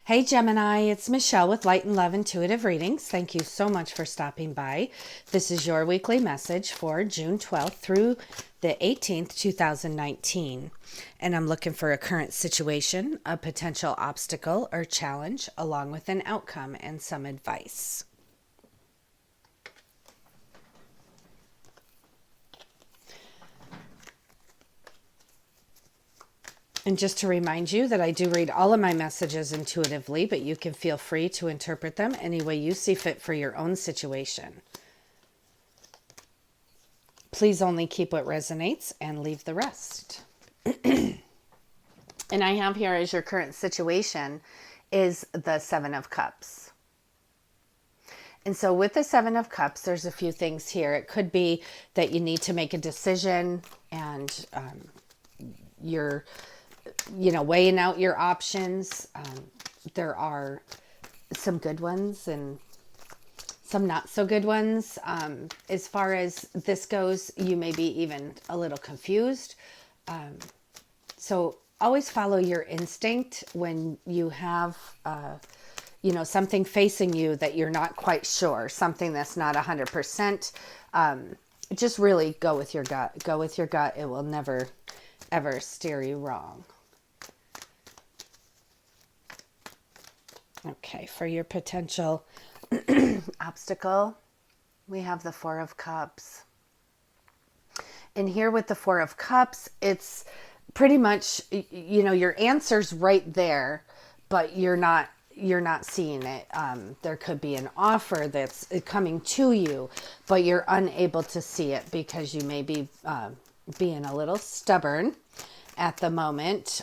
Hey Gemini, it's Michelle with Light and Love Intuitive Readings. Thank you so much for stopping by. This is your weekly message for June 12th through the 18th, 2019. And I'm looking for a current situation, a potential obstacle or challenge, along with an outcome and some advice. And just to remind you that I do read all of my messages intuitively, but you can feel free to interpret them any way you see fit for your own situation. Please only keep what resonates and leave the rest. And I have here as your current situation is the Seven of Cups. And so with the Seven of Cups, there's a few things here. It could be that you need to make a decision and you're weighing out your options. There are some good ones and some not so good ones. As far as this goes, you may be even a little confused. So always follow your instinct when you have, something facing you that you're not quite sure, something that's not 100%. Just really go with your gut. Go with your gut. It will never, ever steer you wrong. Okay, for your potential obstacle, we have the Four of Cups. And here with the Four of Cups, it's pretty much, your answer's right there, but you're not seeing it. There could be an offer that's coming to you, but you're unable to see it because you may be being a little stubborn at the moment,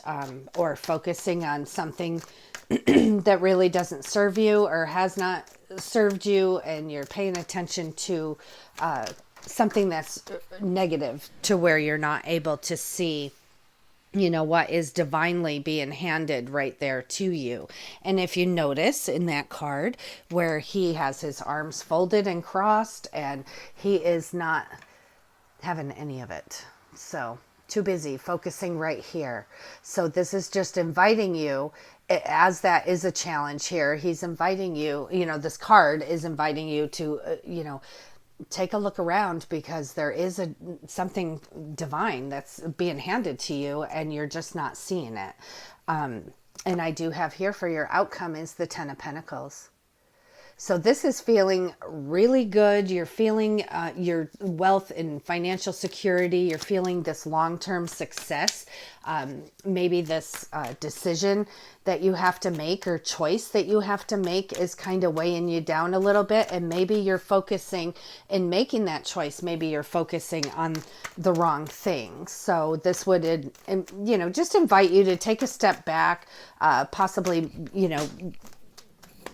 or focusing on something that really doesn't serve you or has not served you, and you're paying attention to something that's negative to where you're not able to see what is divinely being handed right there to you. And if you notice in that card where he has his arms folded and crossed, and he is not having any of it. So too busy focusing right here. So this is just inviting you, as that is a challenge here. He's inviting you, this card is inviting you to, take a look around, because there is something divine that's being handed to you and you're just not seeing it. And I do have here for your outcome is the Ten of Pentacles. So this is feeling really good. You're feeling your wealth and financial security. You're feeling this long-term success. Maybe this decision that you have to make or choice that you have to make is kind of weighing you down a little bit. And maybe you're focusing in making that choice. Maybe you're focusing on the wrong thing. So this would, just invite you to take a step back, possibly,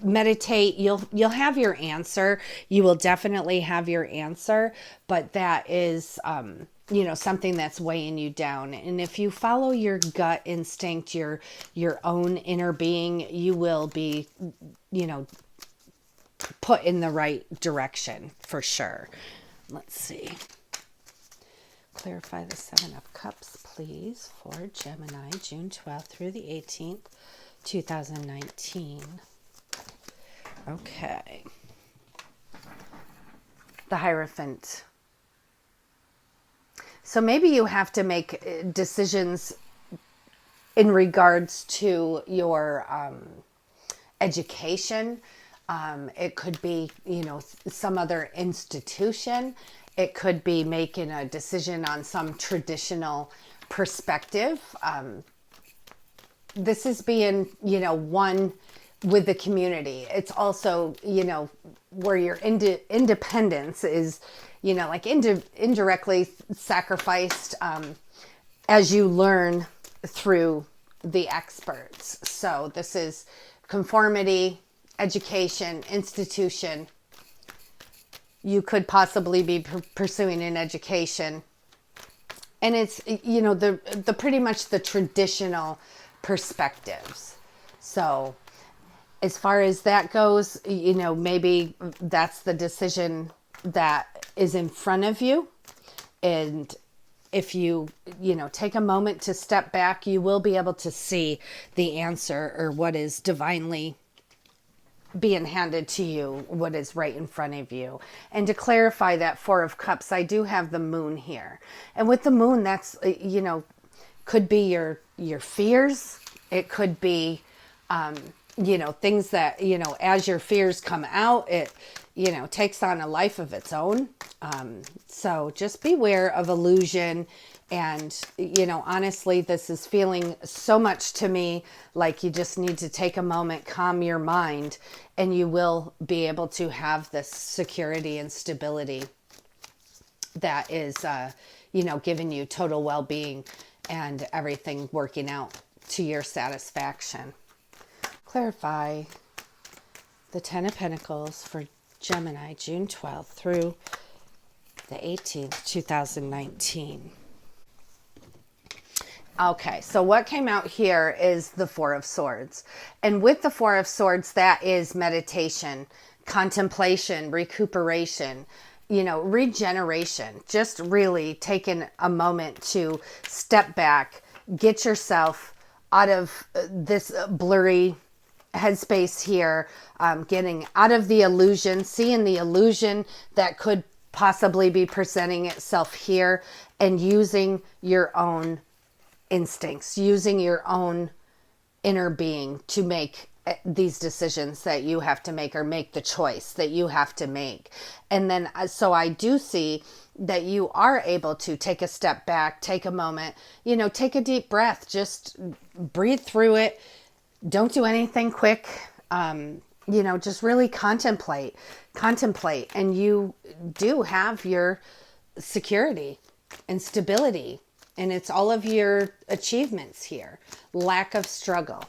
meditate. You'll have your answer. You will definitely have your answer, but that is something that's weighing you down. And if you follow your gut instinct, your own inner being, you will be put in the right direction for sure. Let's see. Clarify the Seven of Cups, please, for Gemini, June 12th through the 18th, 2019. Okay. The Hierophant. So maybe you have to make decisions in regards to your education. It could be, some other institution. It could be making a decision on some traditional perspective. This is being, one with the community. It's also, where your independence is, indirectly sacrificed as you learn through the experts. So this is conformity, education, institution. You could possibly be pursuing an education. And it's, the pretty much the traditional perspectives. So as far as that goes, maybe that's the decision that is in front of you. And if you take a moment to step back, you will be able to see the answer, or what is divinely being handed to you, what is right in front of you. And to clarify that Four of Cups, I do have the moon here. And with the moon, that's, could be your fears. It could be, things that, as your fears come out, it, takes on a life of its own. So just beware of illusion. And, honestly, this is feeling so much to me like you just need to take a moment, calm your mind, and you will be able to have this security and stability that is, giving you total well-being and everything working out to your satisfaction. Clarify the Ten of Pentacles for Gemini, June 12th through the 18th, 2019. Okay, so what came out here is the Four of Swords. And with the Four of Swords, that is meditation, contemplation, recuperation, regeneration. Just really taking a moment to step back, get yourself out of this blurry headspace here, getting out of the illusion, seeing the illusion that could possibly be presenting itself here, and using your own instincts, using your own inner being to make these decisions that you have to make, or make the choice that you have to make. And then, so I do see that you are able to take a step back, take a moment, take a deep breath, just breathe through it. Don't do anything quick. Just really contemplate, and you do have your security and stability. And it's all of your achievements here. Lack of struggle.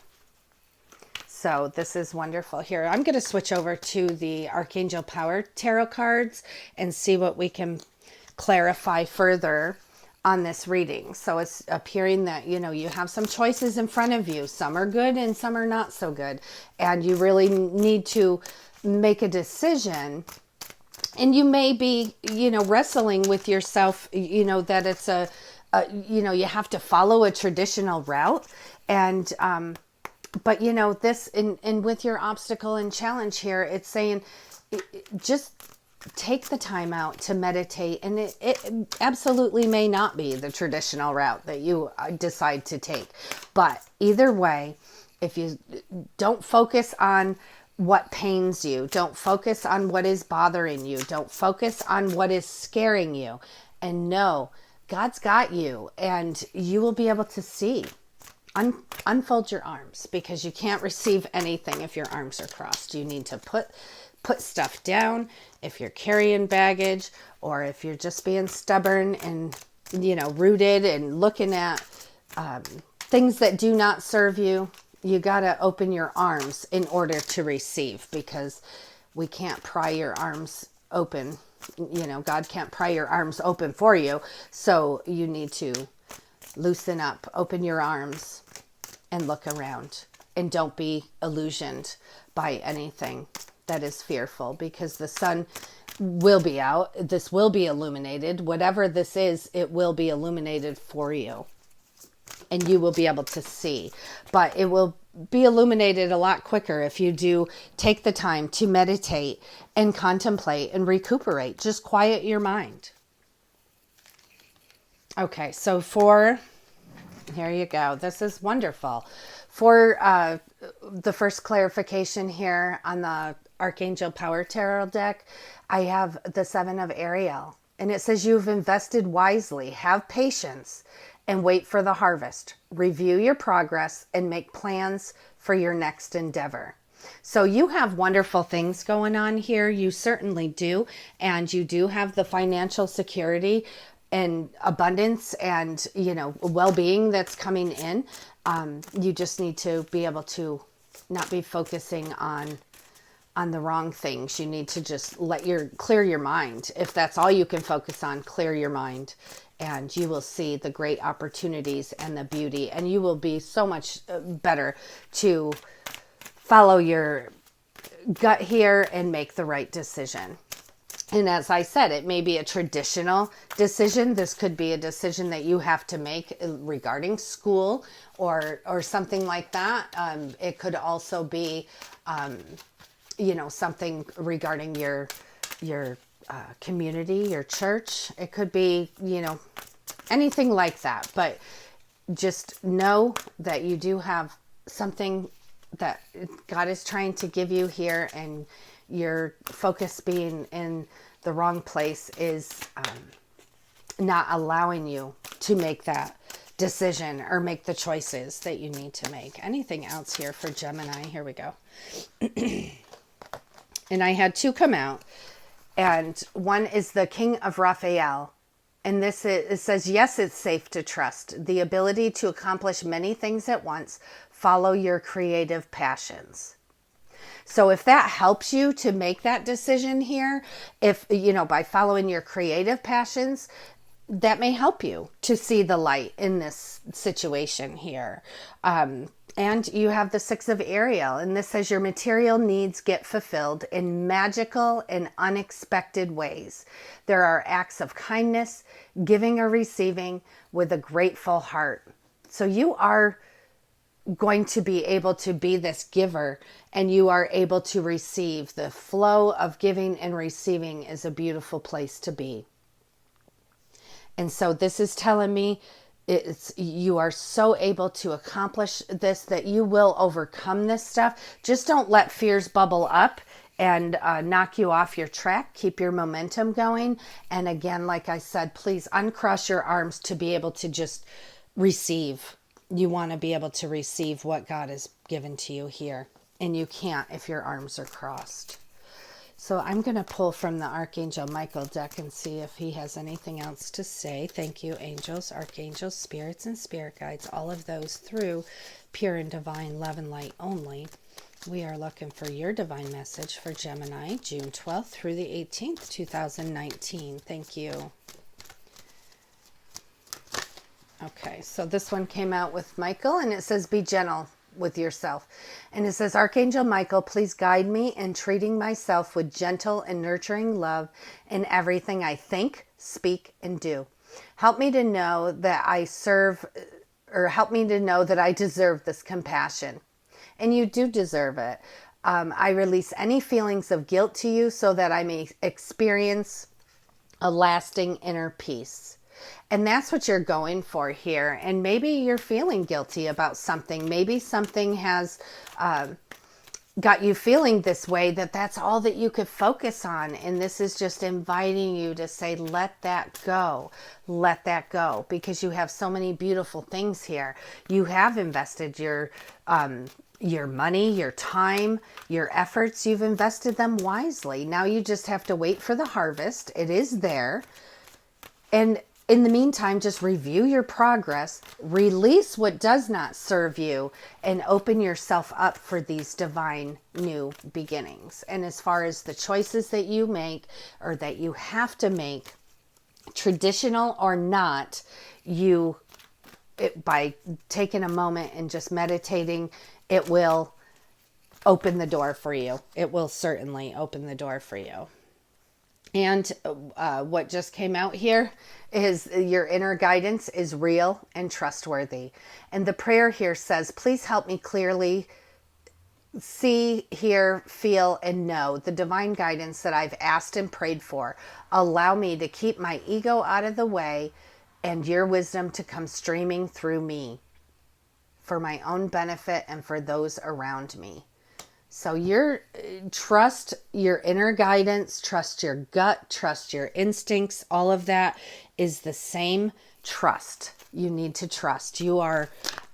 So this is wonderful here. I'm going to switch over to the Archangel Power Tarot cards and see what we can clarify further on this reading. So it's appearing that, you have some choices in front of you. Some are good and some are not so good. And you really need to make a decision. And you may be, wrestling with yourself, that it's you have to follow a traditional route. And, but this, and with your obstacle and challenge here, it's saying just take the time out to meditate. And it absolutely may not be the traditional route that you decide to take. But either way, if you don't focus on what pains you, don't focus on what is bothering you, don't focus on what is scaring you, and know God's got you, and you will be able to see. Unfold your arms, because you can't receive anything if your arms are crossed. You need to put stuff down if you're carrying baggage, or if you're just being stubborn and, rooted and looking at things that do not serve you. You got to open your arms in order to receive, because we can't pry your arms open. God can't pry your arms open for you. So you need to loosen up, open your arms, and look around. And don't be illusioned by anything that is fearful, because the sun will be out. This will be illuminated. Whatever this is, it will be illuminated for you. And you will be able to see. But it will be illuminated a lot quicker if you do take the time to meditate and contemplate and recuperate. Just quiet your mind. Okay, so here you go. This is wonderful. For the first clarification here on the Archangel Power Tarot deck, I have the Seven of Ariel. And it says, you've invested wisely, have patience, and wait for the harvest. Review your progress and make plans for your next endeavor. So you have wonderful things going on here. You certainly do. And you do have the financial security and abundance and, well-being that's coming in. You just need to be able to not be focusing on the wrong things. You need to just clear your mind. If that's all you can focus on, clear your mind. And you will see the great opportunities and the beauty. And you will be so much better to follow your gut here and make the right decision. And as I said, it may be a traditional decision. This could be a decision that you have to make regarding school or something like that. It could also be, something regarding your community, your church. It could be, anything like that. But just know that you do have something that God is trying to give you here, and your focus being in the wrong place is not allowing you to make that decision or make the choices that you need to make. Anything else here for Gemini? Here we go. And I had two come out, and one is the King of Raphael. And it says, yes, it's safe to trust the ability to accomplish many things at once. Follow your creative passions. So if that helps you to make that decision here, by following your creative passions, that may help you to see the light in this situation here. And you have the Six of Ariel, and this says your material needs get fulfilled in magical and unexpected ways. There are acts of kindness, giving or receiving with a grateful heart. So you are going to be able to be this giver, and you are able to receive. The flow of giving and receiving is a beautiful place to be. And so this is telling me you are so able to accomplish this that you will overcome this stuff. Just don't let fears bubble up and knock you off your track. Keep your momentum going. And again, like I said, please uncross your arms to be able to just receive. You want to be able to receive what God has given to you here. And you can't if your arms are crossed. So I'm going to pull from the Archangel Michael deck and see if he has anything else to say. Thank you, angels, archangels, spirits, and spirit guides. All of those through pure and divine love and light only. We are looking for your divine message for Gemini, June 12th through the 18th, 2019. Thank you. Okay, so this one came out with Michael, and it says, be gentle with yourself. And it says, Archangel Michael, please guide me in treating myself with gentle and nurturing love in everything I think, speak, and do. Help me to know that I deserve this compassion. And you do deserve it. I release any feelings of guilt to you so that I may experience a lasting inner peace. And that's what you're going for here. And maybe you're feeling guilty about something. Maybe something has got you feeling this way, that's all that you could focus on. And this is just inviting you to say, let that go. Let that go. Because you have so many beautiful things here. You have invested your money, your time, your efforts. You've invested them wisely. Now you just have to wait for the harvest. It is there. And in the meantime, just review your progress, release what does not serve you, and open yourself up for these divine new beginnings. And as far as the choices that you make or that you have to make, traditional or not, by taking a moment and just meditating, it will open the door for you. It will certainly open the door for you. And what just came out here is your inner guidance is real and trustworthy. And the prayer here says, please help me clearly see, hear, feel, and know the divine guidance that I've asked and prayed for. Allow me to keep my ego out of the way and your wisdom to come streaming through me for my own benefit and for those around me. So trust your inner guidance, trust your gut, trust your instincts. All of that is the same trust. You need to trust. You are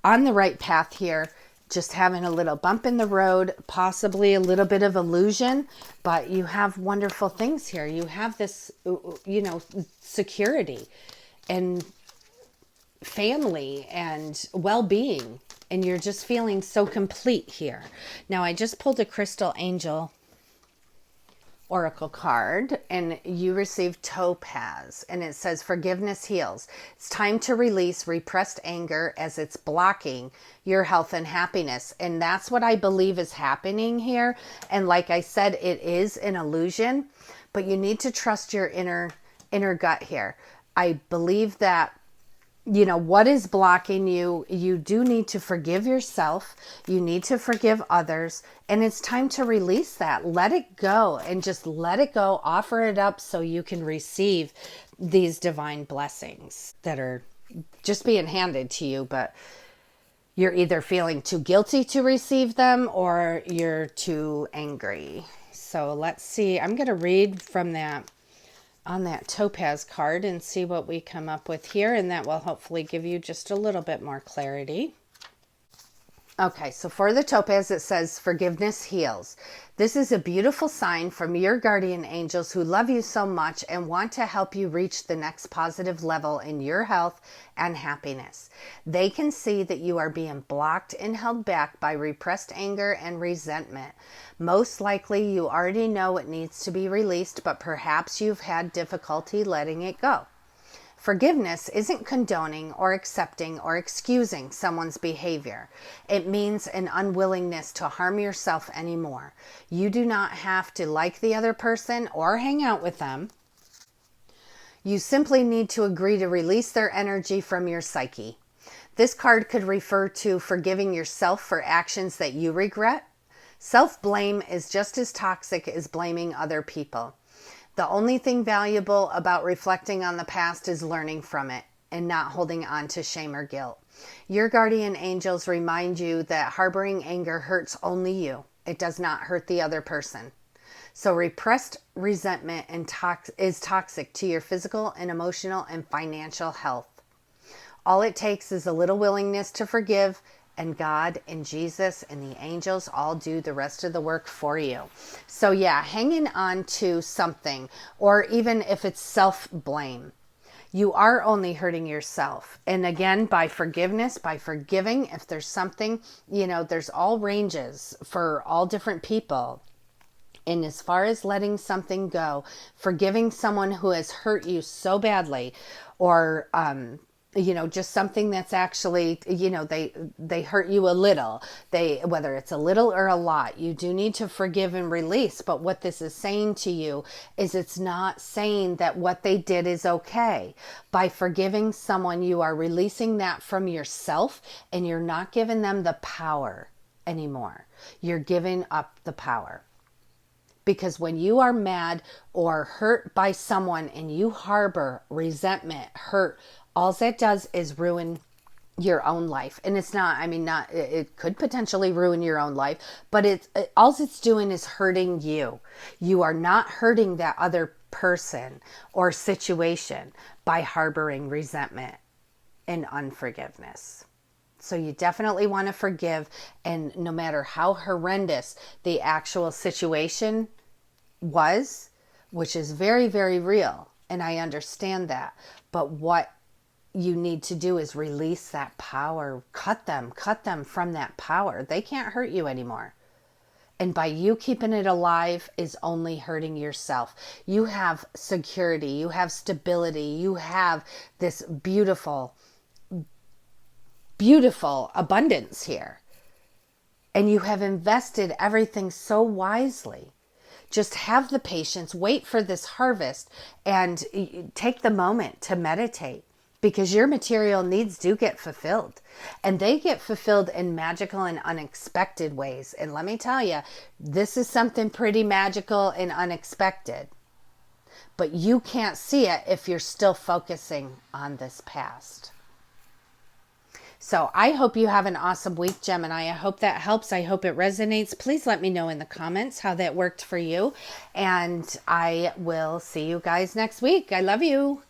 on the right path here, just having a little bump in the road, possibly a little bit of illusion, but you have wonderful things here. You have this, security and family and well-being. And you're just feeling so complete here. Now, I just pulled a crystal angel oracle card, and you received topaz, and it says forgiveness heals. It's time to release repressed anger as it's blocking your health and happiness. And that's what I believe is happening here. And like I said, it is an illusion, but you need to trust your inner gut here. I believe that, what is blocking you, you do need to forgive yourself. You need to forgive others. And it's time to release that. Let it go and just let it go. Offer it up so you can receive these divine blessings that are just being handed to you. But you're either feeling too guilty to receive them or you're too angry. So let's see. I'm going to read from that on that topaz card and see what we come up with here, and that will hopefully give you just a little bit more clarity. Okay, so for the topaz, it says forgiveness heals. This is a beautiful sign from your guardian angels who love you so much and want to help you reach the next positive level in your health and happiness. They can see that you are being blocked and held back by repressed anger and resentment. Most likely you already know it needs to be released, but perhaps you've had difficulty letting it go. Forgiveness isn't condoning or accepting or excusing someone's behavior. It means an unwillingness to harm yourself anymore. You do not have to like the other person or hang out with them. You simply need to agree to release their energy from your psyche. This card could refer to forgiving yourself for actions that you regret. Self-blame is just as toxic as blaming other people. The only thing valuable about reflecting on the past is learning from it and not holding on to shame or guilt. Your guardian angels remind you that harboring anger hurts only you. It does not hurt the other person. So repressed resentment is toxic to your physical and emotional and financial health. All it takes is a little willingness to forgive, and God and Jesus and the angels all do the rest of the work for you. So yeah, hanging on to something, or even if it's self-blame, you are only hurting yourself. And again, by forgiveness, by forgiving, if there's something, there's all ranges for all different people. And as far as letting something go, forgiving someone who has hurt you so badly, or just something that's actually, they hurt you a little, whether it's a little or a lot, you do need to forgive and release. But what this is saying to you is it's not saying that what they did is okay. By forgiving someone, you are releasing that from yourself, and you're not giving them the power anymore. You're giving up the power. Because when you are mad or hurt by someone and you harbor resentment, hurt, all that does is ruin your own life. And it's not, it could potentially ruin your own life, but all it's doing is hurting you. You are not hurting that other person or situation by harboring resentment and unforgiveness. So you definitely want to forgive, and no matter how horrendous the actual situation was, which is very, very real, and I understand that, but what you need to do is release that power. Cut them from that power. They can't hurt you anymore. And by you keeping it alive is only hurting yourself. You have security, you have stability, you have this beautiful, beautiful abundance here. And you have invested everything so wisely. Just have the patience, wait for this harvest, and take the moment to meditate. Because your material needs do get fulfilled, and they get fulfilled in magical and unexpected ways. And let me tell you, this is something pretty magical and unexpected, but you can't see it if you're still focusing on this past. So I hope you have an awesome week, Gemini. I hope that helps. I hope it resonates. Please let me know in the comments how that worked for you, and I will see you guys next week. I love you.